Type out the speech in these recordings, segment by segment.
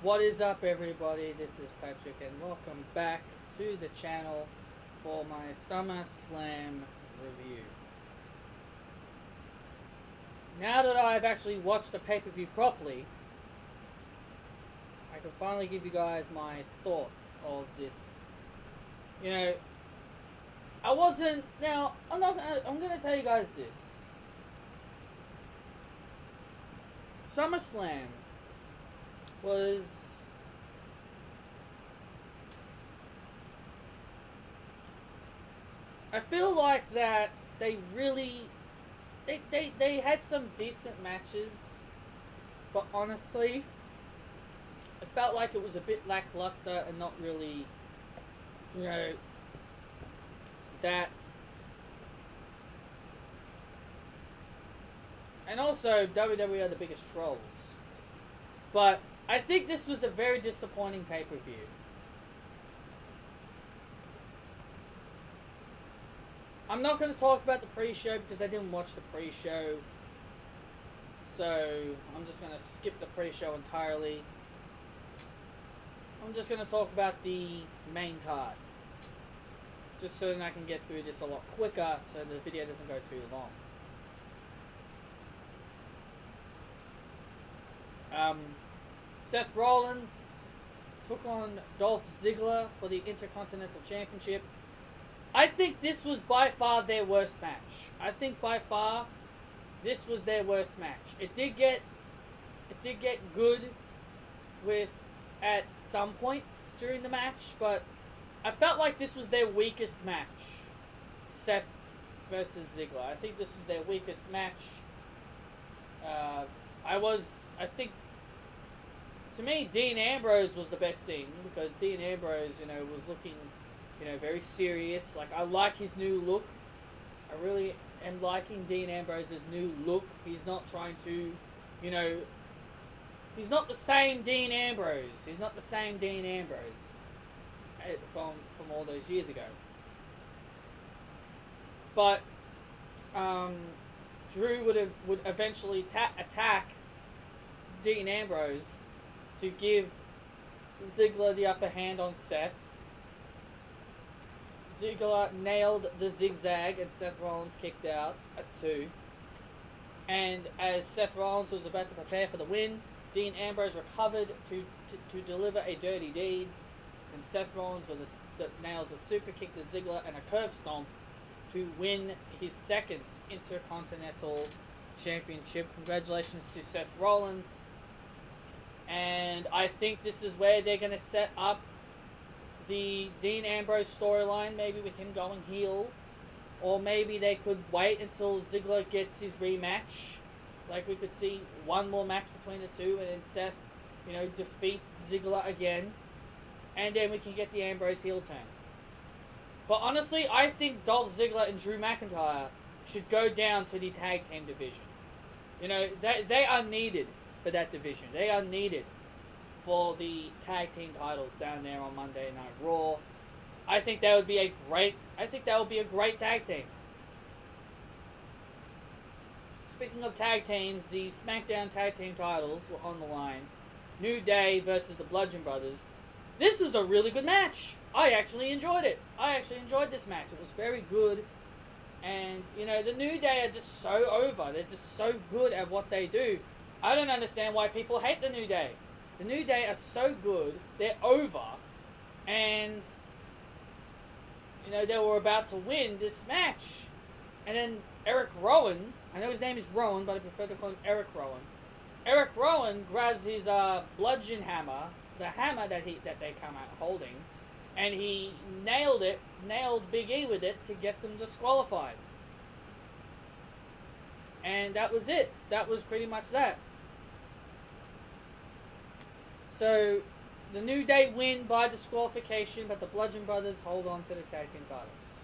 What is up, everybody? This is Patrick, and welcome back to the channel for my Summerslam review. Now that I've actually watched the pay-per-view properly, I can finally give you guys my thoughts of this. You know, I wasn't. Now, I'm gonna tell you guys this. SummerSlam was I feel like that they really they had some decent matches, but honestly it felt like it was a bit lackluster and not really, you know, that. And also, WWE are the biggest trolls. But I think this was a very disappointing pay-per-view. I'm not going to talk about the pre-show because I didn't watch the pre-show. So I'm just going to skip the pre-show entirely. I'm just going to talk about the main card. Just so that I can get through this a lot quicker so the video doesn't go too long. Seth Rollins took on Dolph Ziggler for the Intercontinental Championship. I think this was by far their worst match. I think by far this was their worst match. It did get good with at some points during the match, but I felt like this was their weakest match. Seth versus Ziggler. I think this was their weakest match. I think, to me, Dean Ambrose was the best thing, because Dean Ambrose, was looking, very serious. Like, I like his new look. I really am liking Dean Ambrose's new look. He's not trying to, he's not the same Dean Ambrose. He's not the same Dean Ambrose from all those years ago. But Drew would eventually attack Dean Ambrose to give Ziggler the upper hand on Seth. Ziggler nailed the zigzag and Seth Rollins kicked out at 2. And as Seth Rollins was about to prepare for the win, Dean Ambrose recovered to deliver a dirty deeds. And Seth Rollins nails a super kick to Ziggler and a curve stomp to win his second Intercontinental Championship. Congratulations to Seth Rollins. And I think this is where they're going to set up the Dean Ambrose storyline, maybe with him going heel. Or maybe they could wait until Ziggler gets his rematch. Like, we could see one more match between the two, and then Seth, defeats Ziggler again. And then we can get the Ambrose heel turn. But honestly, I think Dolph Ziggler and Drew McIntyre should go down to the tag team division. They are needed for that division. They are needed for the tag team titles down there on Monday Night Raw. I think that would be a great tag team. Speaking of tag teams, the SmackDown tag team titles were on the line. New Day versus the Bludgeon Brothers. This was a really good match. I actually enjoyed it. I actually enjoyed this match. It was very good. And, the New Day are just so over. They're just so good at what they do. I don't understand why people hate the New Day. The New Day are so good. They're over. And, they were about to win this match. And then Eric Rowan, I know his name is Rowan, but I prefer to call him Eric Rowan. Eric Rowan grabs his bludgeon hammer, the hammer that they come out holding, and he nailed Big E with it to get them disqualified. And that was it. That was pretty much that. So, the New Day win by disqualification, but the Bludgeon Brothers hold on to the tag team titles.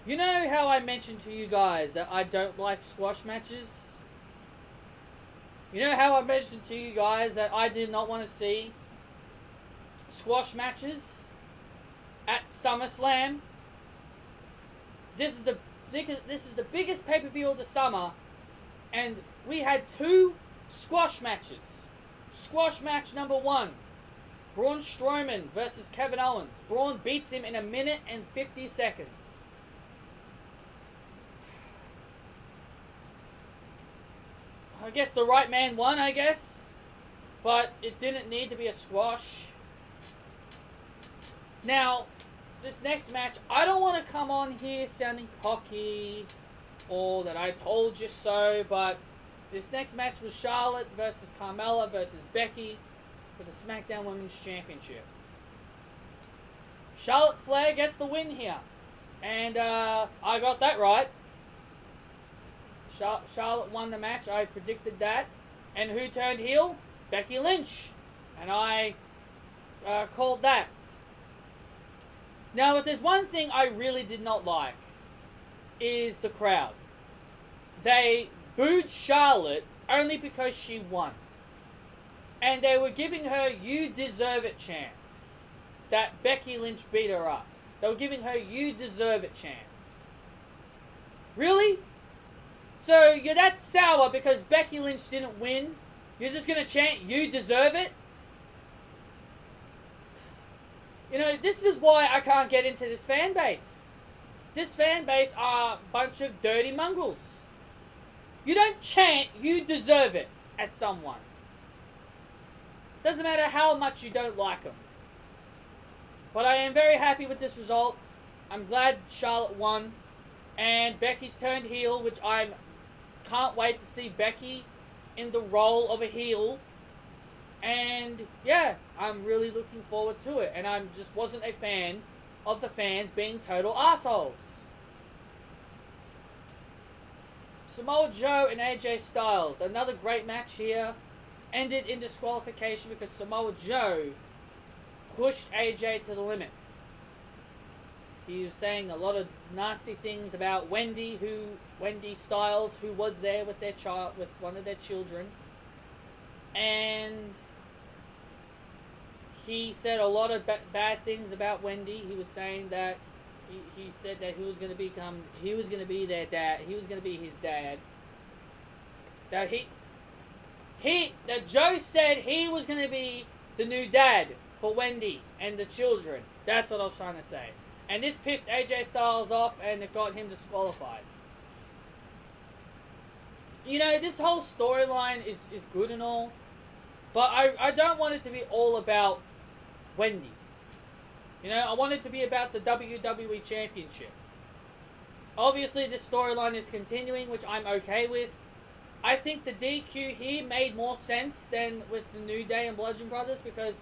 You know how I mentioned to you guys that I don't like squash matches? You know how I mentioned to you guys that I did not want to see squash matches at SummerSlam? This is the biggest pay-per-view of the summer, and we had 2 squash matches. Squash match number 1. Braun Strowman versus Kevin Owens. Braun beats him in 1 minute and 50 seconds. I guess the right man won, I guess. But it didn't need to be a squash. Now, this next match, I don't want to come on here sounding cocky or that I told you so, but this next match was Charlotte versus Carmella versus Becky for the SmackDown Women's Championship. Charlotte Flair gets the win here. And I got that right. Charlotte won the match. I predicted that. And who turned heel? Becky Lynch. And I called that. Now, if there's one thing I really did not like, is the crowd. They booed Charlotte only because she won. And they were giving her "you deserve it" chants. That Becky Lynch beat her up. They were giving her "you deserve it" chants. Really? So you're that sour because Becky Lynch didn't win? You're just going to chant "you deserve it"? You know, this is why I can't get into this fan base. This fan base are a bunch of dirty mongrels. You don't chant "you deserve it" at someone. Doesn't matter how much you don't like them. But I am very happy with this result. I'm glad Charlotte won. And Becky's turned heel, which I can't wait to see Becky in the role of a heel. And yeah, I'm really looking forward to it. And I just wasn't a fan of the fans being total assholes. Samoa Joe and AJ Styles. Another great match here. Ended in disqualification because Samoa Joe pushed AJ to the limit. He was saying a lot of nasty things about Wendy Styles, who was there with their child, with one of their children, and he said a lot of bad things about Wendy. He was saying that he said that he was going to be their dad. He was going to be his dad. That Joe said he was going to be the new dad for Wendy and the children. That's what I was trying to say. And this pissed AJ Styles off and it got him disqualified. You know, this whole storyline is good and all, but I don't want it to be all about Wendy. You know, I want it to be about the WWE Championship. Obviously, this storyline is continuing, which I'm okay with. I think the DQ here made more sense than with the New Day and Bludgeon Brothers, because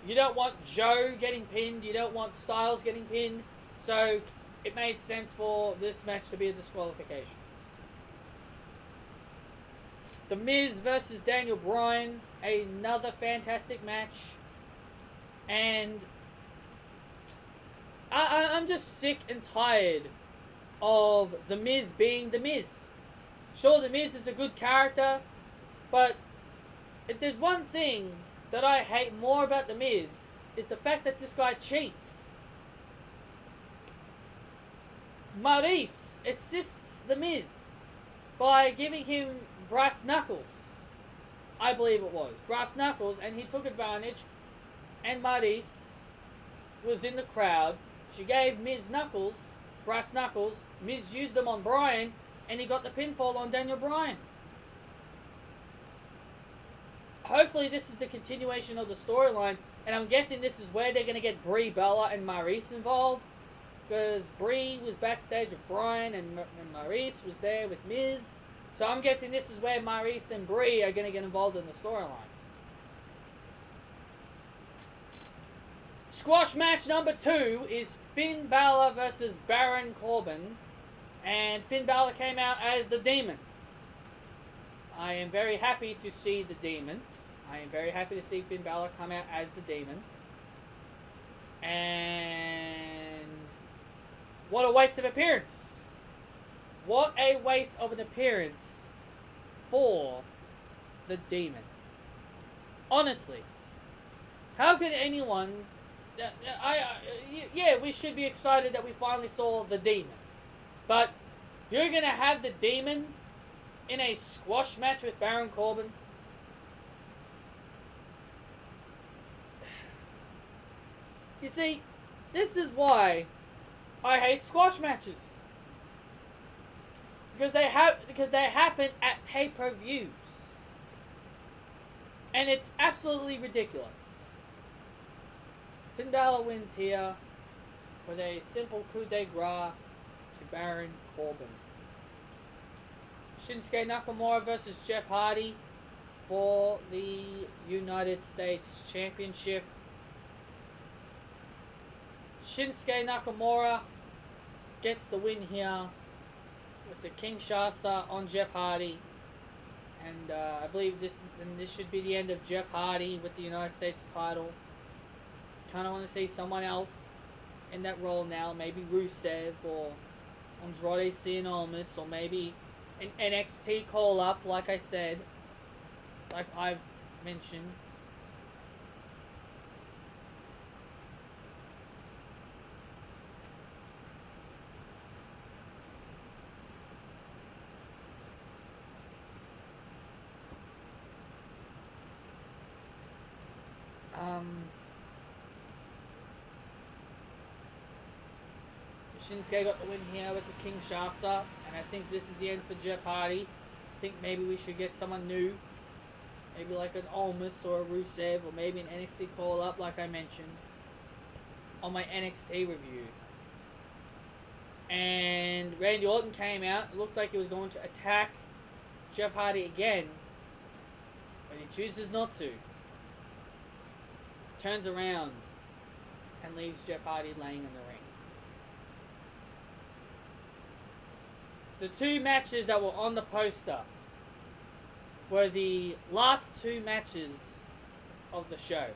you don't want Joe getting pinned, you don't want Styles getting pinned, so it made sense for this match to be a disqualification. The Miz versus Daniel Bryan, another fantastic match, and I'm just sick and tired of The Miz being The Miz. Sure, The Miz is a good character, but if there's one thing that I hate more about The Miz, is the fact that this guy cheats. Maurice assists The Miz by giving him brass knuckles. I believe it was. Brass knuckles, and he took advantage, and Maurice was in the crowd. She gave Miz knuckles, brass knuckles. Miz used them on Bryan, and he got the pinfall on Daniel Bryan. Hopefully this is the continuation of the storyline, and I'm guessing this is where they're going to get Brie Bella and Maurice involved, because Brie was backstage with Bryan and Maurice was there with Miz. So I'm guessing this is where Maurice and Brie are going to get involved in the storyline. Squash match number 2 is Finn Balor versus Baron Corbin. And Finn Balor came out as the Demon. I am very happy to see the Demon. I am very happy to see Finn Balor come out as the Demon. And what a waste of appearance. What a waste of an appearance for the Demon. Honestly. How could anyone... yeah, we should be excited that we finally saw the Demon. But you're going to have the Demon in a squash match with Baron Corbin? You see, this is why I hate squash matches. Because they happen at pay-per-views. And it's absolutely ridiculous. Finn Balor wins here with a simple coup de grace to Baron Corbin. Shinsuke Nakamura versus Jeff Hardy for the United States Championship. Shinsuke Nakamura gets the win here with the Kinshasa on Jeff Hardy. And I believe this should be the end of Jeff Hardy with the United States title. Kind of want to see someone else in that role now. Maybe Rusev or Andrade Cien Almas, or maybe an NXT call-up, like I said. Like I've mentioned. Shinsuke got the win here with the Kinshasa, and I think this is the end for Jeff Hardy. I think maybe we should get someone new. Maybe like an Almas or a Rusev, or maybe an NXT call-up, like I mentioned on my NXT review. And Randy Orton came out. It looked like he was going to attack Jeff Hardy again, but he chooses not to. Turns around and leaves Jeff Hardy laying in the ring. The two matches that were on the poster were the last two matches of the show.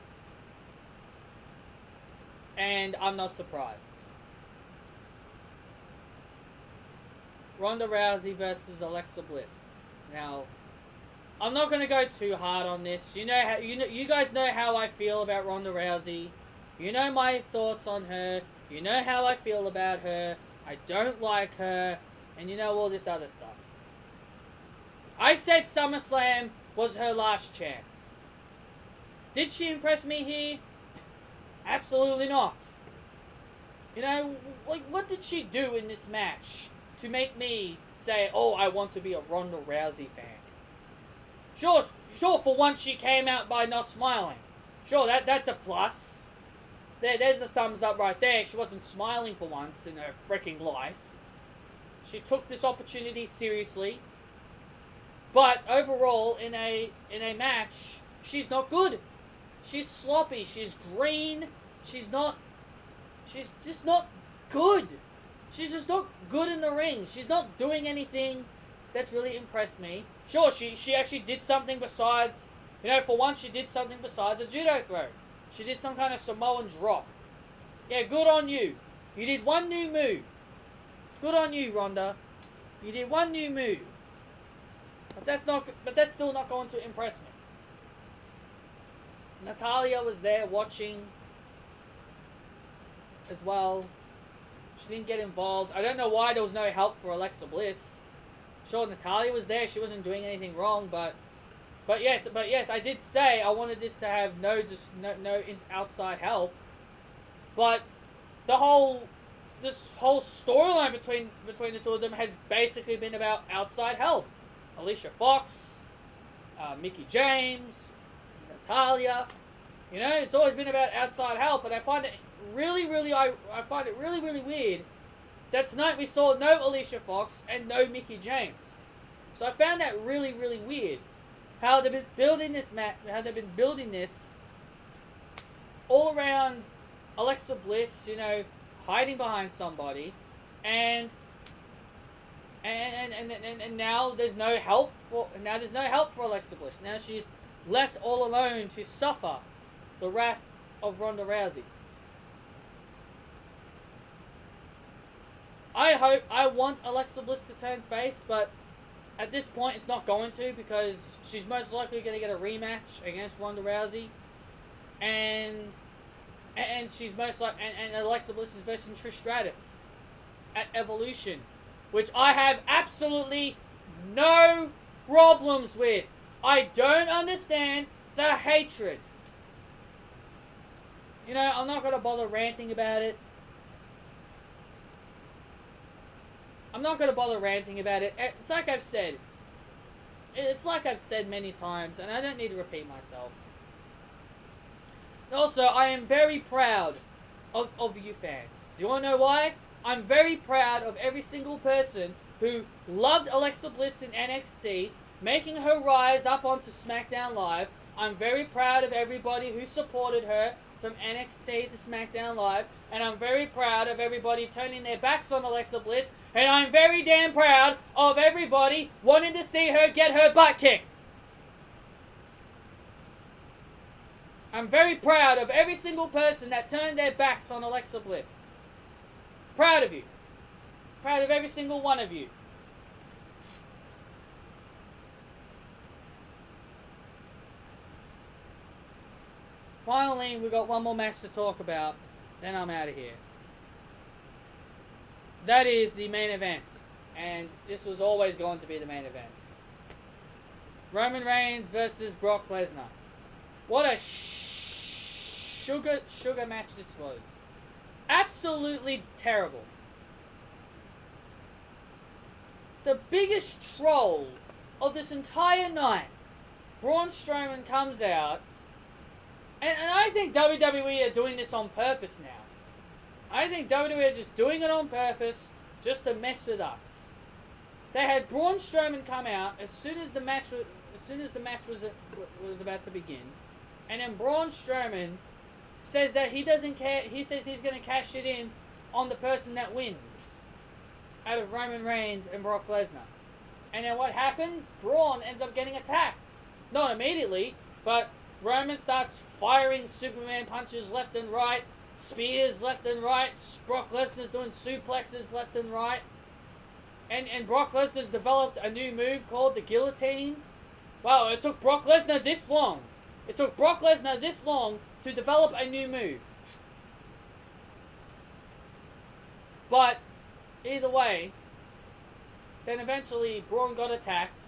And I'm not surprised. Ronda Rousey versus Alexa Bliss. Now, I'm not going to go too hard on this. You guys know how I feel about Ronda Rousey. You know my thoughts on her. You know how I feel about her. I don't like her. And you know all this other stuff. I said SummerSlam was her last chance. Did she impress me here? Absolutely not. You know, like, what did she do in this match to make me say, oh, I want to be a Ronda Rousey fan? Sure, for once she came out by not smiling. Sure, that's a plus. There's the thumbs up right there. She wasn't smiling for once in her freaking life. She took this opportunity seriously. But overall, in a match, she's not good. She's sloppy. She's green. She's just not good. She's just not good in the ring. She's not doing anything that's really impressed me. Sure, she actually did something besides, for once she did something besides a judo throw. She did some kind of Samoan drop. Yeah, good on you. You did one new move. Good on you, Ronda. You did one new move. But that's still not going to impress me. Natalya was there watching as well. She didn't get involved. I don't know why there was no help for Alexa Bliss. Sure, Natalya was there. She wasn't doing anything wrong, but yes, I did say I wanted this to have no outside help. But this whole storyline between the two of them has basically been about outside help. Alicia Fox, Mickie James, Natalya. It's always been about outside help, and I find it really weird that tonight we saw no Alicia Fox and no Mickie James. So I found that really weird. How they've been building this all around Alexa Bliss, hiding behind somebody, and now there's no help for Alexa Bliss. Now she's left all alone to suffer the wrath of Ronda Rousey. I want Alexa Bliss to turn face, but at this point it's not going to, because she's most likely going to get a rematch against Ronda Rousey, and she's most like and Alexa Bliss is versing Trish Stratus at Evolution, which I have absolutely no problems with. I don't understand the hatred. You know, I'm not going to bother ranting about it. I'm not going to bother ranting about it. It's like I've said. It's like I've said many times, and I don't need to repeat myself. Also, I am very proud of you fans. Do you want to know why? I'm very proud of every single person who loved Alexa Bliss in NXT, making her rise up onto SmackDown Live. I'm very proud of everybody who supported her from NXT to SmackDown Live, and I'm very proud of everybody turning their backs on Alexa Bliss, and I'm very damn proud of everybody wanting to see her get her butt kicked. I'm very proud of every single person that turned their backs on Alexa Bliss. Proud of you. Proud of every single one of you. Finally, we've got one more match to talk about. Then I'm out of here. That is the main event. And this was always going to be the main event. Roman Reigns versus Brock Lesnar. What a sugar match this was. Absolutely terrible. The biggest troll of this entire night. Braun Strowman comes out. And I think WWE are doing this on purpose now. I think WWE are just doing it on purpose just to mess with us. They had Braun Strowman come out as soon as the match was about to begin, and then Braun Strowman says that he doesn't care. He says he's going to cash it in on the person that wins out of Roman Reigns and Brock Lesnar. And then what happens? Braun ends up getting attacked. Not immediately, but Roman starts firing Superman punches left and right, spears left and right. Brock Lesnar's doing suplexes left and right. And Brock Lesnar's developed a new move called the guillotine. Wow, it took Brock Lesnar this long. It took Brock Lesnar this long to develop a new move. But either way, then eventually Braun got attacked,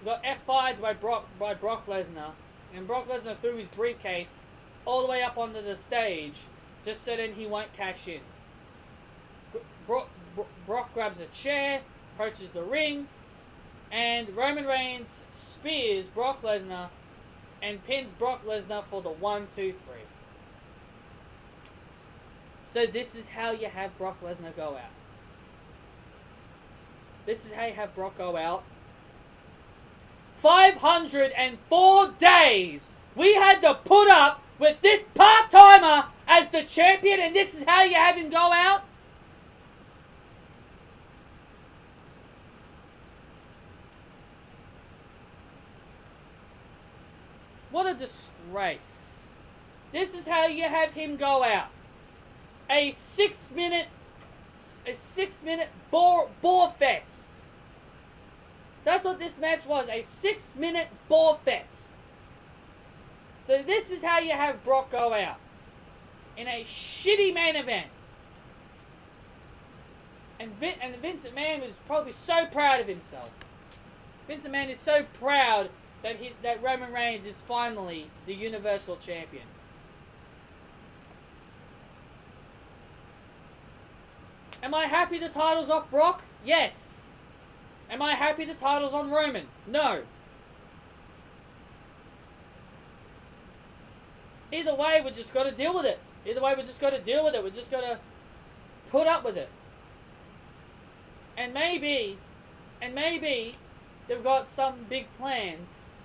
got F5'd by Brock Lesnar, and Brock Lesnar threw his briefcase all the way up onto the stage just so then he won't cash in. Brock grabs a chair, approaches the ring, and Roman Reigns spears Brock Lesnar and pins Brock Lesnar for the 1, 2, 3. So this is how you have Brock Lesnar go out. This is how you have Brock go out. 504 days we had to put up with this part-timer as the champion, and this is how you have him go out? What a disgrace. This is how you have him go out. A 6 minute bore fest. That's what this match was, a 6 minute bore fest. So this is how you have Brock go out. In a shitty main event. And Vince McMahon was probably so proud of himself. Vince McMahon is so proud that Roman Reigns is finally the Universal Champion. Am I happy the title's off Brock? Yes. Am I happy the title's on Roman? No. Either way, we just got to deal with it. Either way, we just got to deal with it. We just got to put up with it. And maybe they've got some big plans.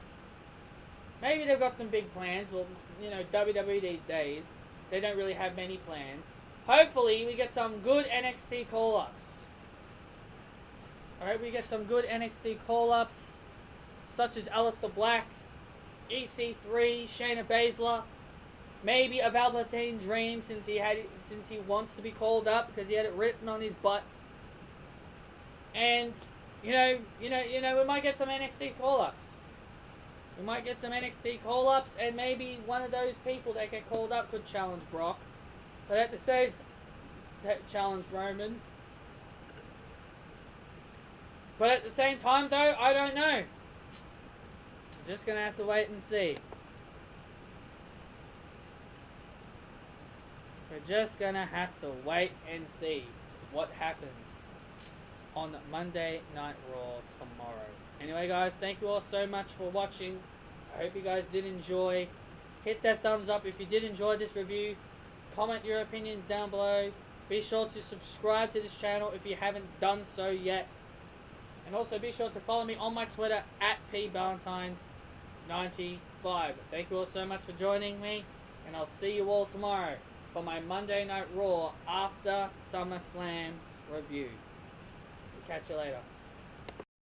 Maybe they've got some big plans. Well, you know, WWE these days, they don't really have many plans. Hopefully, we get some good NXT call-ups. Alright, we get some good NXT call-ups, such as Aleister Black, EC3, Shayna Baszler, maybe a Velveteen Dream since he wants to be called up because he had it written on his butt. And you know, we might get some NXT call-ups. We might get some NXT call-ups, and maybe one of those people that get called up could challenge Brock. But at the same time, challenge Roman. But at the same time, though, I don't know. Just gonna have to wait and see. We're just gonna have to wait and see what happens on Monday Night Raw tomorrow. Anyway, guys, thank you all so much for watching. I hope you guys did enjoy. Hit that thumbs up if you did enjoy this review. Comment your opinions down below. Be sure to subscribe to this channel if you haven't done so yet. And also be sure to follow me on my Twitter at pballantyne95. Thank you all so much for joining me. And I'll see you all tomorrow for my Monday Night Raw after SummerSlam review. To catch you later.